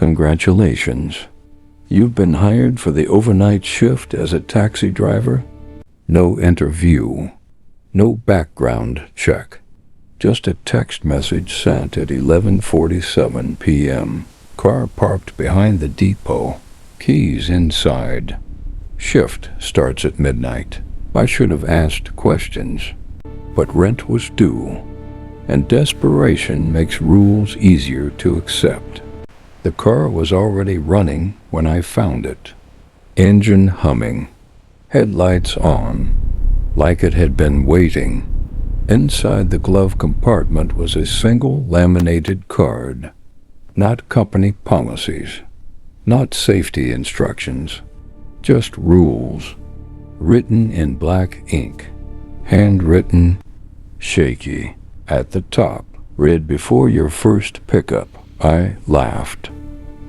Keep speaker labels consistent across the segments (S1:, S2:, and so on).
S1: Congratulations. You've been hired for the overnight shift as a taxi driver. No interview. No background check. Just a text message sent at 11:47 p.m. Car parked behind the depot. Keys inside. Shift starts at midnight. I should have asked questions. But rent was due, and desperation makes rules easier to accept. The car was already running when I found it. Engine humming. Headlights on, like it had been waiting. Inside the glove compartment was a single laminated card. Not company policies, not safety instructions, just rules, written in black ink, handwritten, shaky. At the top, read, "Before your first pickup." I laughed.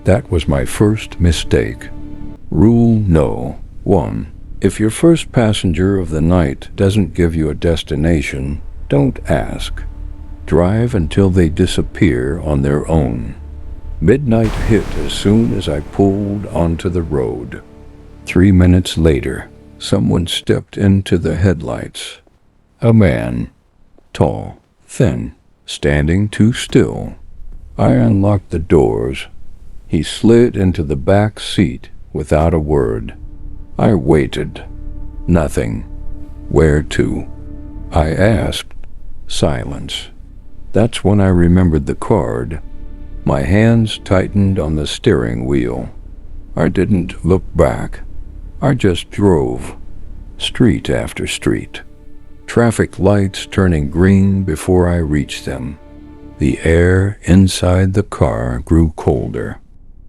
S1: That was my first mistake. Rule no. 1. If your first passenger of the night doesn't give you a destination, don't ask. Drive until they disappear on their own. Midnight hit as soon as I pulled onto the road. 3 minutes later, someone stepped into the headlights. A man, tall, thin, standing too still. I unlocked the doors. He slid into the back seat without a word. I waited. Nothing. Where to? I asked. Silence. That's when I remembered the card. My hands tightened on the steering wheel. I didn't look back. I just drove. Street after street. Traffic lights turning green before I reached them. The air inside the car grew colder.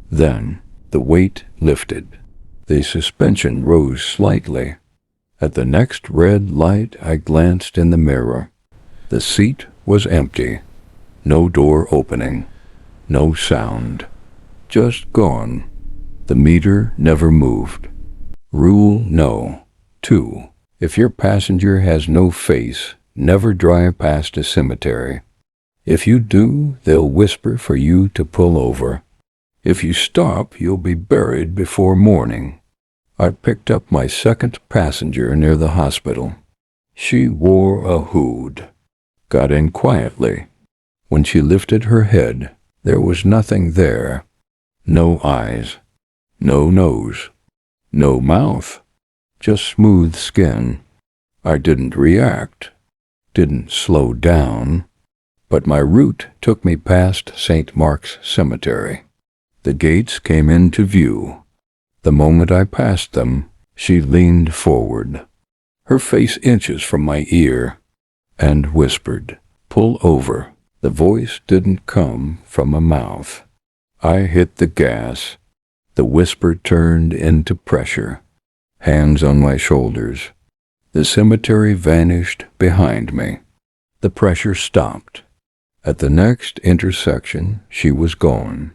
S1: Then the weight lifted. The suspension rose slightly. At the next red light, I glanced in the mirror. The seat was empty. No door opening. No sound. Just gone. The meter never moved. Rule no. 2. If your passenger has no face, never drive past a cemetery. If you do, they'll whisper for you to pull over. If you stop, you'll be buried before morning. I picked up my second passenger near the hospital. She wore a hood. Got in quietly. When she lifted her head, there was nothing there. No eyes. No nose. No mouth. Just smooth skin. I didn't react. Didn't slow down. But my route took me past St. Mark's Cemetery. The gates came into view. The moment I passed them, she leaned forward, her face inches from my ear, and whispered, "Pull over." The voice didn't come from a mouth. I hit the gas. The whisper turned into pressure. Hands on my shoulders. The cemetery vanished behind me. The pressure stopped. At the next intersection, she was gone.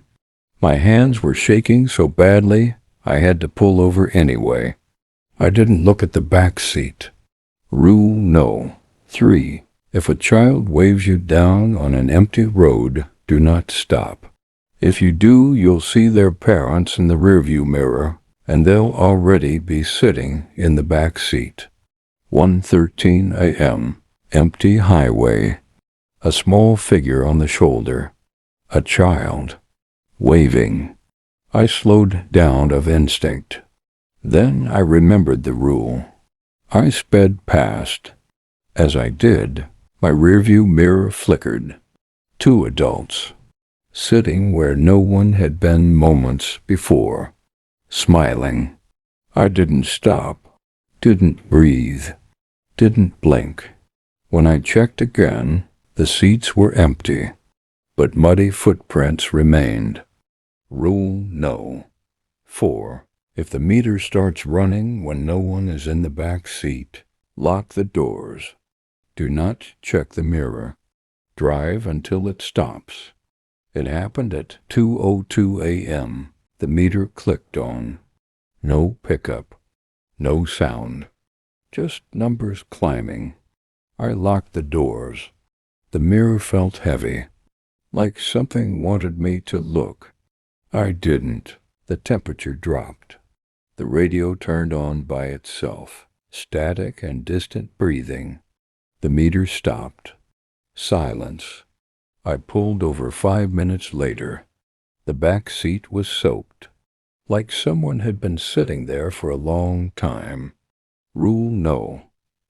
S1: My hands were shaking so badly, I had to pull over anyway. I didn't look at the back seat. Rule no. 3. If a child waves you down on an empty road, do not stop. If you do, you'll see their parents in the rearview mirror, and they'll already be sitting in the back seat. 1:13 a.m. Empty highway. A small figure on the shoulder. A child. Waving. I slowed down of instinct. Then I remembered the rule. I sped past. As I did, my rearview mirror flickered. 2 adults, sitting where no one had been moments before, smiling. I didn't stop, didn't breathe, didn't blink. When I checked again, the seats were empty, but muddy footprints remained. Rule no. 4. If the meter starts running when no one is in the back seat, lock the doors. Do not check the mirror. Drive until it stops. It happened at 2:02 a.m. The meter clicked on. No pickup. No sound. Just numbers climbing. I locked the doors. The mirror felt heavy, like something wanted me to look. I didn't. The temperature dropped. The radio turned on by itself. Static and distant breathing. The meter stopped. Silence. I pulled over 5 minutes later. The back seat was soaked, like someone had been sitting there for a long time. Rule no.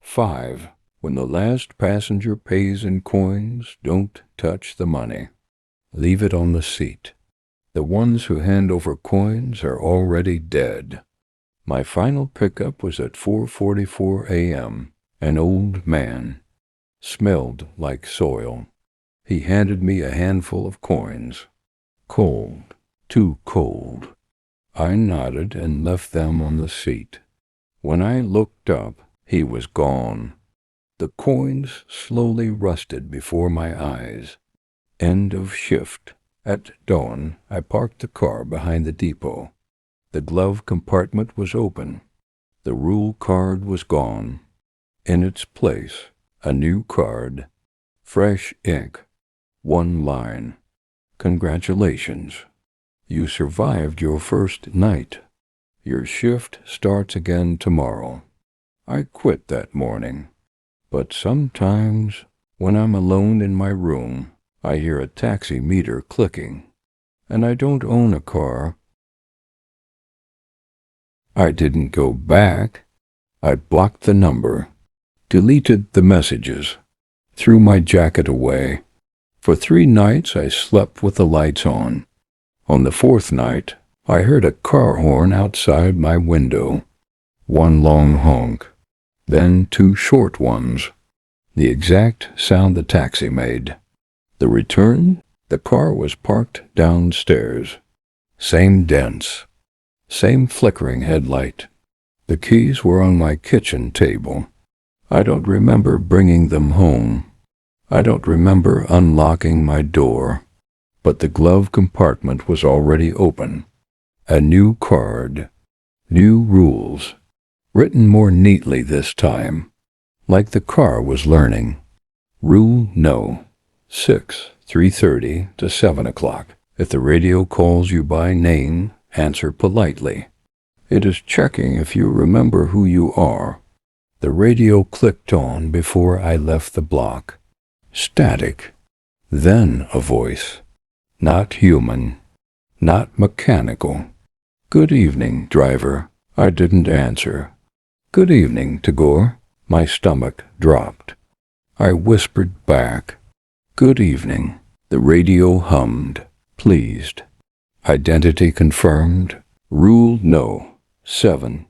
S1: 5. When the last passenger pays in coins, don't touch the money. Leave it on the seat. The ones who hand over coins are already dead. My final pickup was at 4:44 a.m. An old man. Smelled like soil. He handed me a handful of coins. Cold. Too cold. I nodded and left them on the seat. When I looked up, he was gone. The coins slowly rusted before my eyes. End of shift. At dawn, I parked the car behind the depot. The glove compartment was open. The rule card was gone. In its place, a new card. Fresh ink. One line. Congratulations. You survived your first night. Your shift starts again tomorrow. I quit that morning. But sometimes, when I'm alone in my room, I hear a taxi meter clicking. And I don't own a car. I didn't go back. I blocked the number. Deleted the messages. Threw my jacket away. For 3 nights I slept with the lights on. On the 4th night, I heard a car horn outside my window. 1 long honk. Then 2 short ones. The exact sound the taxi made. The return, the car was parked downstairs. Same dents. Same flickering headlight. The keys were on my kitchen table. I don't remember bringing them home. I don't remember unlocking my door. But the glove compartment was already open. A new card. New rules. Written more neatly this time. Like the car was learning. Rule no. 6, 3:30 to 7 o'clock. If the radio calls you by name, answer politely. It is checking if you remember who you are. The radio clicked on before I left the block. Static. Then a voice. Not human. Not mechanical. Good evening, driver. I didn't answer. Good evening, Tagore. My stomach dropped. I whispered back. Good evening. The radio hummed. Pleased. Identity confirmed. Rule no. 7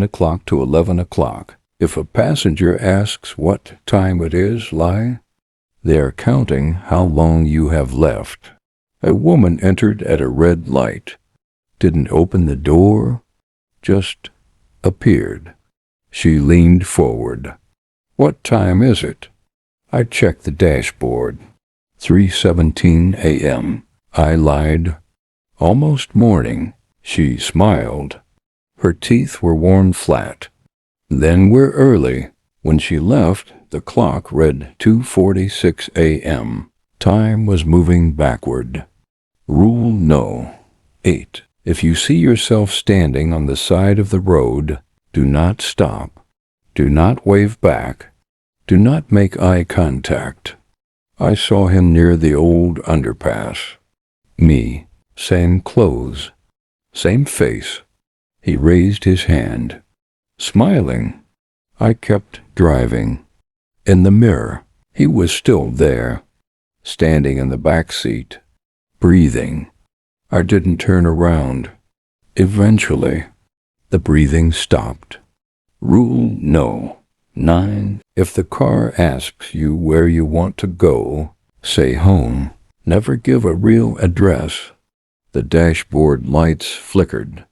S1: o'clock to 11 o'clock. If a passenger asks what time it is, lie. They are counting how long you have left. A woman entered at a red light. Didn't open the door. Just appeared. She leaned forward. What time is it? I checked the dashboard. 3:17 a.m. I lied. Almost morning. She smiled. Her teeth were worn flat. Then we're early. When she left, the clock read 2:46 a.m. Time was moving backward. Rule no. 8. If you see yourself standing on the side of the road, do not stop. Do not wave back. Do not make eye contact. I saw him near the old underpass. Me. Same clothes. Same face. He raised his hand. Smiling. I kept driving. In the mirror, he was still there, standing in the back seat, breathing. I didn't turn around. Eventually, the breathing stopped. Rule no. 9. If the car asks you where you want to go, say home. Never give a real address. The dashboard lights flickered.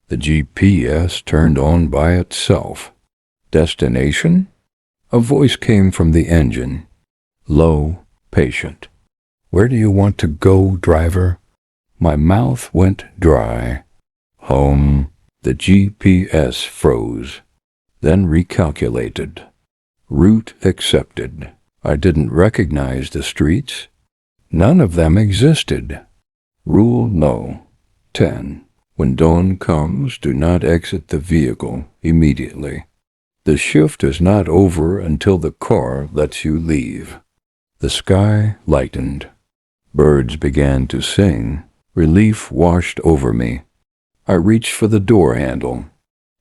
S1: The GPS turned on by itself. Destination? A voice came from the engine. Low, patient. Where do you want to go, driver? My mouth went dry. Home. The GPS froze. Then recalculated. Route accepted. I didn't recognize the streets. None of them existed. Rule no. 10. When dawn comes, do not exit the vehicle immediately. The shift is not over until the car lets you leave. The sky lightened. Birds began to sing. Relief washed over me. I reached for the door handle.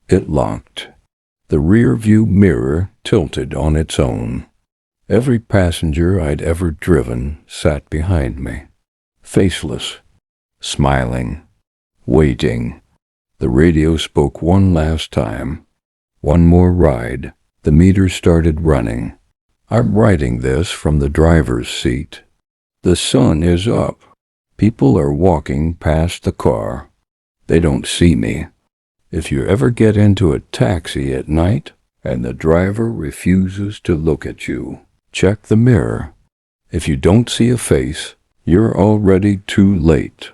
S1: It locked. The rear-view mirror tilted on its own. Every passenger I'd ever driven sat behind me, faceless, smiling, waiting. The radio spoke one last time. One more ride. The meter started running. I'm writing this from the driver's seat. The sun is up. People are walking past the car. They don't see me. If you ever get into a taxi at night and the driver refuses to look at you, check the mirror. If you don't see a face, you're already too late.